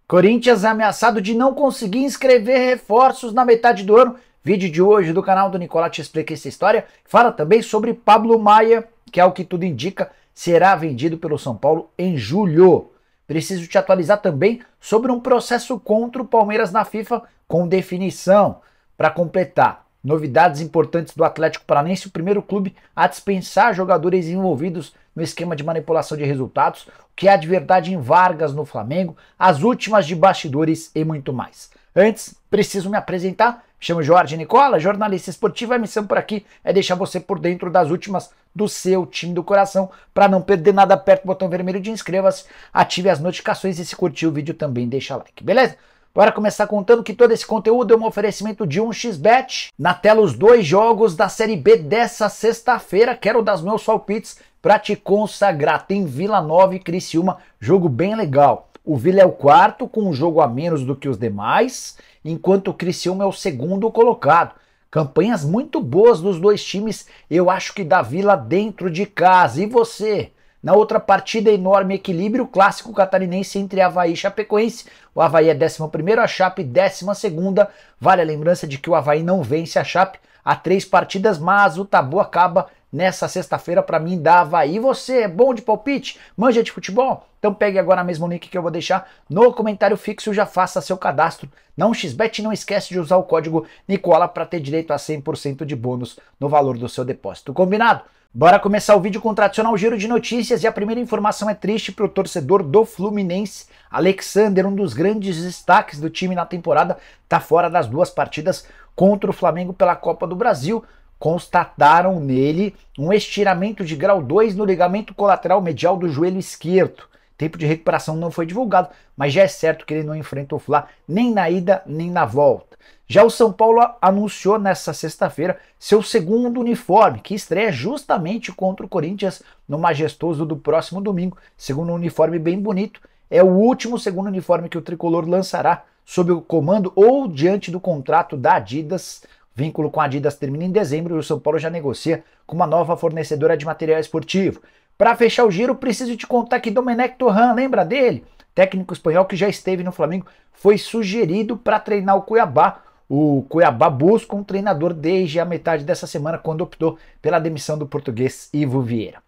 Corinthians é ameaçado de não conseguir inscrever reforços na metade do ano. Vídeo de hoje do canal do Nicola te explica essa história. Fala também sobre Pablo Maia, que ao que tudo indica, será vendido pelo São Paulo em julho. Preciso te atualizar também sobre um processo contra o Palmeiras na FIFA com definição. Para completar, novidades importantes do Atlético Paranaense, o primeiro clube a dispensar jogadores envolvidos no esquema de manipulação de resultados, o que há de verdade em Vargas no Flamengo, as últimas de bastidores e muito mais. Antes, preciso me apresentar. Me chamo Jorge Nicola, jornalista esportivo. A missão por aqui é deixar você por dentro das últimas do seu time do coração. Para não perder nada, aperta o botão vermelho de inscreva-se, ative as notificações e se curtir o vídeo também deixa like, beleza? Bora começar contando que todo esse conteúdo é um oferecimento de 1xBet. Na tela os dois jogos da Série B dessa sexta-feira. Quero dar os meus palpites para te consagrar. Tem Vila Nova e Criciúma, jogo bem legal. O Vila é o quarto com um jogo a menos do que os demais, enquanto o Criciúma é o segundo colocado. Campanhas muito boas dos dois times, eu acho que da Vila dentro de casa. E você? Na outra partida, enorme equilíbrio, clássico catarinense entre Avaí e Chapecoense. O Avaí é 11º, a Chape 12ª. Vale a lembrança de que o Avaí não vence a Chape há 3 partidas, mas o tabu acaba nessa sexta-feira para mim da Avaí. E você é bom de palpite? Manja de futebol? Então pegue agora mesmo o link que eu vou deixar no comentário fixo, já faça seu cadastro na 1xBet e não esquece de usar o código Nicola para ter direito a 100% de bônus no valor do seu depósito. Combinado? Bora começar o vídeo com o tradicional giro de notícias e a primeira informação é triste para o torcedor do Fluminense. Alexander, um dos grandes destaques do time na temporada, está fora das 2 partidas contra o Flamengo pela Copa do Brasil. Constataram nele um estiramento de grau 2 no ligamento colateral medial do joelho esquerdo. Tempo de recuperação não foi divulgado, mas já é certo que ele não enfrenta o Fla nem na ida nem na volta. Já o São Paulo anunciou nessa sexta-feira seu segundo uniforme, que estreia justamente contra o Corinthians no Majestoso do próximo domingo. Segundo um uniforme bem bonito, é o último segundo uniforme que o tricolor lançará sob o comando ou diante do contrato da Adidas. O vínculo com a Adidas termina em dezembro e o São Paulo já negocia com uma nova fornecedora de material esportivo. Para fechar o giro, preciso te contar que Domenech Torrent, lembra dele? Técnico espanhol que já esteve no Flamengo, foi sugerido para treinar o Cuiabá. O Cuiabá busca um treinador desde a metade dessa semana, quando optou pela demissão do português Ivo Vieira.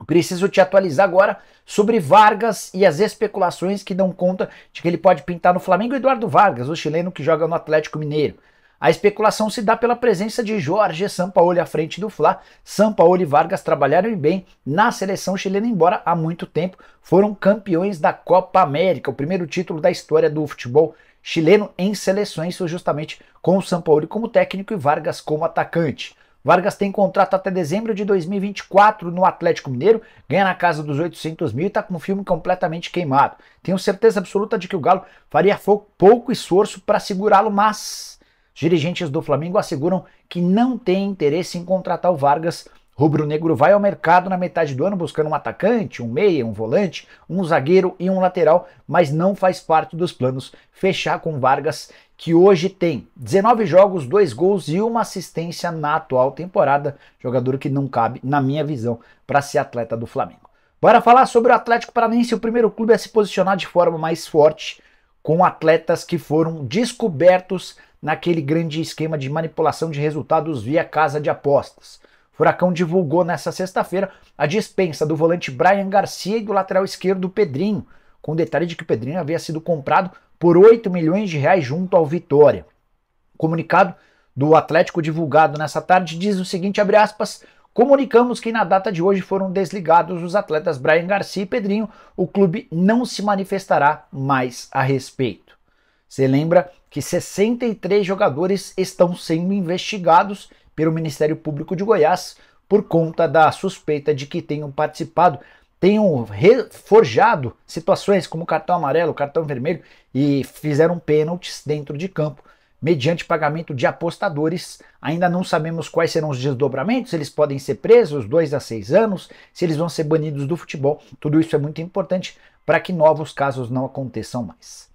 Preciso te atualizar agora sobre Vargas e as especulações que dão conta de que ele pode pintar no Flamengo. Eduardo Vargas, o chileno que joga no Atlético Mineiro. A especulação se dá pela presença de Jorge Sampaoli à frente do Fla. Sampaoli e Vargas trabalharam bem na seleção chilena, embora há muito tempo foram campeões da Copa América. O primeiro título da história do futebol chileno em seleções foi justamente com o Sampaoli como técnico e Vargas como atacante. Vargas tem contrato até dezembro de 2024 no Atlético Mineiro, ganha na casa dos 800 mil e está com o filme completamente queimado. Tenho certeza absoluta de que o Galo faria pouco esforço para segurá-lo, mas os dirigentes do Flamengo asseguram que não têm interesse em contratar o Vargas. Rubro-negro vai ao mercado na metade do ano buscando um atacante, um meia, um volante, um zagueiro e um lateral, mas não faz parte dos planos fechar com Vargas, que hoje tem 19 jogos, 2 gols e 1 assistência na atual temporada. Jogador que não cabe, na minha visão, para ser atleta do Flamengo. Bora falar sobre o Atlético Paranaense, o primeiro clube a se posicionar de forma mais forte, com atletas que foram descobertos naquele grande esquema de manipulação de resultados via casa de apostas. O Furacão divulgou nessa sexta-feira a dispensa do volante Bryan Garcia e do lateral esquerdo Pedrinho, com o detalhe de que o Pedrinho havia sido comprado por 8 milhões de reais junto ao Vitória. O comunicado do Atlético divulgado nessa tarde diz o seguinte, abre aspas, comunicamos que na data de hoje foram desligados os atletas Bryan Garcia e Pedrinho, o clube não se manifestará mais a respeito. Você lembra que 63 jogadores estão sendo investigados pelo Ministério Público de Goiás por conta da suspeita de que tenham participado, tenham forjado situações como cartão amarelo, cartão vermelho e fizeram pênaltis dentro de campo, mediante pagamento de apostadores. Ainda não sabemos quais serão os desdobramentos, eles podem ser presos 2 a 6 anos, se eles vão ser banidos do futebol. Tudo isso é muito importante para que novos casos não aconteçam mais.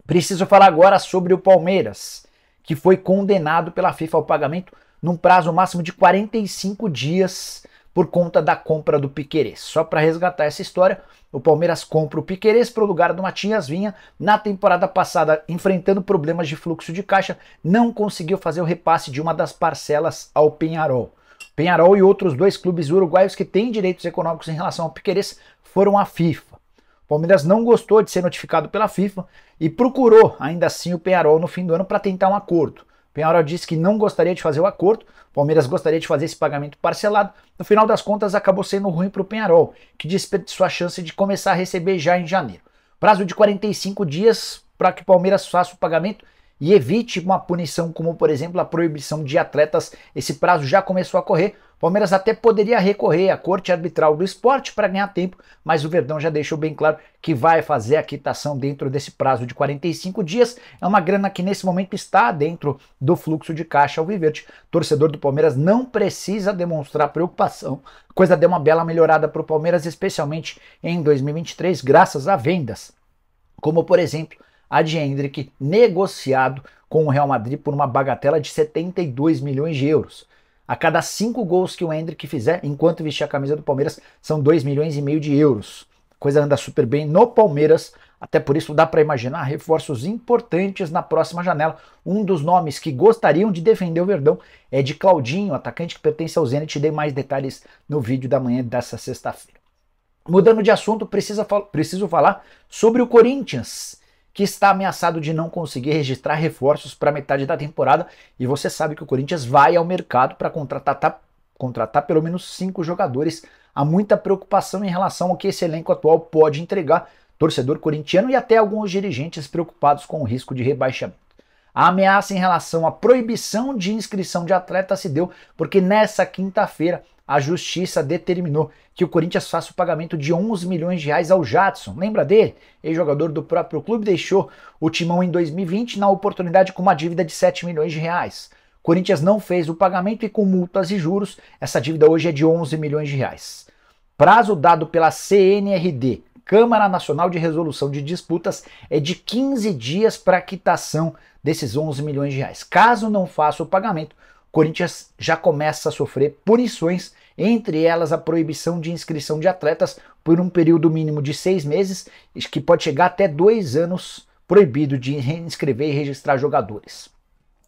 Preciso falar agora sobre o Palmeiras, que foi condenado pela FIFA ao pagamento num prazo máximo de 45 dias por conta da compra do Piquerez. Só para resgatar essa história, o Palmeiras compra o Piquerez para o lugar do Matias Vinha. Na temporada passada, enfrentando problemas de fluxo de caixa, não conseguiu fazer o repasse de uma das parcelas ao Peñarol. Peñarol e outros 2 clubes uruguaios que têm direitos econômicos em relação ao Piquerez foram à FIFA. O Palmeiras não gostou de ser notificado pela FIFA e procurou ainda assim o Peñarol no fim do ano para tentar um acordo. O Peñarol disse que não gostaria de fazer o acordo, o Palmeiras gostaria de fazer esse pagamento parcelado. No final das contas, acabou sendo ruim para o Peñarol, que desperdiçou a chance de começar a receber já em janeiro. Prazo de 45 dias para que o Palmeiras faça o pagamento e evite uma punição como, por exemplo, a proibição de atletas. Esse prazo já começou a correr. O Palmeiras até poderia recorrer à Corte Arbitral do Esporte para ganhar tempo, mas o Verdão já deixou bem claro que vai fazer a quitação dentro desse prazo de 45 dias. É uma grana que nesse momento está dentro do fluxo de caixa alviverde. Torcedor do Palmeiras não precisa demonstrar preocupação. A coisa deu uma bela melhorada para o Palmeiras, especialmente em 2023, graças a vendas, como por exemplo a de Endrick, negociado com o Real Madrid por uma bagatela de 72 milhões de euros. A cada 5 gols que o Endrick fizer, enquanto vestir a camisa do Palmeiras, são 2,5 milhões de euros. A coisa anda super bem no Palmeiras, até por isso dá para imaginar reforços importantes na próxima janela. Um dos nomes que gostariam de defender o Verdão é de Claudinho, atacante que pertence ao Zenit. Dei mais detalhes no vídeo da manhã dessa sexta-feira. Mudando de assunto, preciso falar sobre o Corinthians, que está ameaçado de não conseguir registrar reforços para metade da temporada, e você sabe que o Corinthians vai ao mercado para contratar pelo menos 5 jogadores. Há muita preocupação em relação ao que esse elenco atual pode entregar, torcedor corintiano e até alguns dirigentes preocupados com o risco de rebaixamento. A ameaça em relação à proibição de inscrição de atletas se deu porque nessa quinta-feira a justiça determinou que o Corinthians faça o pagamento de 11 milhões de reais ao Jadson. Lembra dele? Ex-jogador do próprio clube, deixou o Timão em 2020 na oportunidade com uma dívida de 7 milhões de reais. O Corinthians não fez o pagamento e com multas e juros, essa dívida hoje é de 11 milhões de reais. Prazo dado pela CNRD, Câmara Nacional de Resolução de Disputas, é de 15 dias para a quitação desses 11 milhões de reais. Caso não faça o pagamento, o Corinthians já começa a sofrer punições, entre elas a proibição de inscrição de atletas por um período mínimo de 6 meses, que pode chegar até 2 anos proibido de inscrever e registrar jogadores.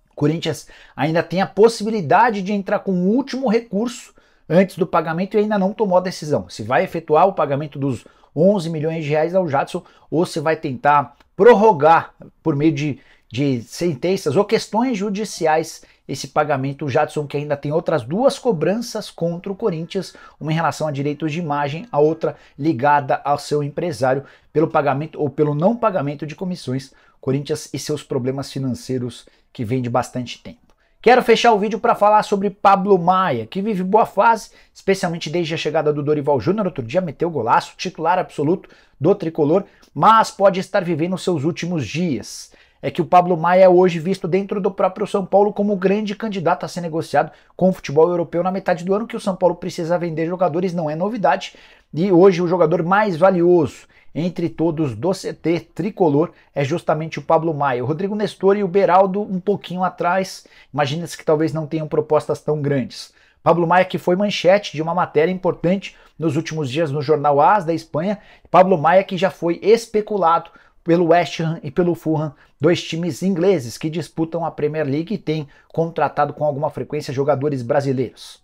O Corinthians ainda tem a possibilidade de entrar com um último recurso antes do pagamento e ainda não tomou a decisão se vai efetuar o pagamento dos 11 milhões de reais ao Jadson ou se vai tentar prorrogar por meio de sentenças ou questões judiciais esse pagamento. O Jadson, que ainda tem outras 2 cobranças contra o Corinthians, uma em relação a direitos de imagem, a outra ligada ao seu empresário pelo pagamento ou pelo não pagamento de comissões. Corinthians e seus problemas financeiros que vêm de bastante tempo. Quero fechar o vídeo para falar sobre Pablo Maia, que vive boa fase, especialmente desde a chegada do Dorival Júnior. Outro dia meteu golaço, titular absoluto do tricolor, mas pode estar vivendo seus últimos dias. É que o Pablo Maia é hoje visto dentro do próprio São Paulo como o grande candidato a ser negociado com o futebol europeu na metade do ano, que o São Paulo precisa vender jogadores, não é novidade. E hoje o jogador mais valioso entre todos do CT tricolor é justamente o Pablo Maia. O Rodrigo Nestor e o Beraldo um pouquinho atrás, imagina-se que talvez não tenham propostas tão grandes. Pablo Maia, que foi manchete de uma matéria importante nos últimos dias no jornal AS da Espanha. Pablo Maia, que já foi especulado pelo West Ham e pelo Fulham, 2 times ingleses que disputam a Premier League e têm contratado com alguma frequência jogadores brasileiros.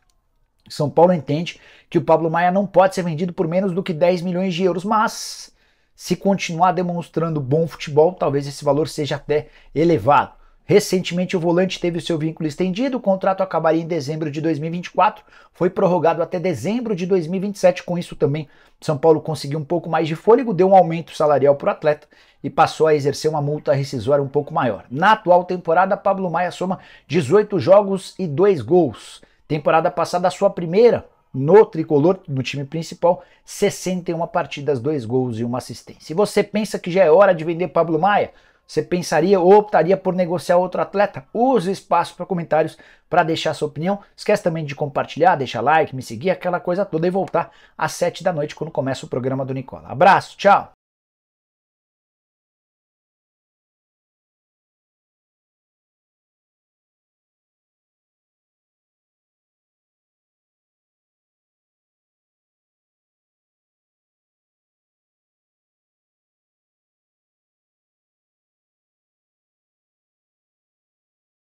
São Paulo entende que o Pablo Maia não pode ser vendido por menos do que 10 milhões de euros, mas se continuar demonstrando bom futebol, talvez esse valor seja até elevado. Recentemente o volante teve o seu vínculo estendido, o contrato acabaria em dezembro de 2024, foi prorrogado até dezembro de 2027, com isso também São Paulo conseguiu um pouco mais de fôlego, deu um aumento salarial para o atleta e passou a exercer uma multa rescisória um pouco maior. Na atual temporada, Pablo Maia soma 18 jogos e 2 gols. Temporada passada, a sua primeira no tricolor, no time principal, 61 partidas, 2 gols e 1 assistência. E você pensa que já é hora de vender Pablo Maia? Você pensaria ou optaria por negociar outro atleta? Use o espaço para comentários para deixar sua opinião. Esquece também de compartilhar, deixar like, me seguir, aquela coisa toda e voltar às 7 da noite quando começa o programa do Nicola. Abraço, tchau!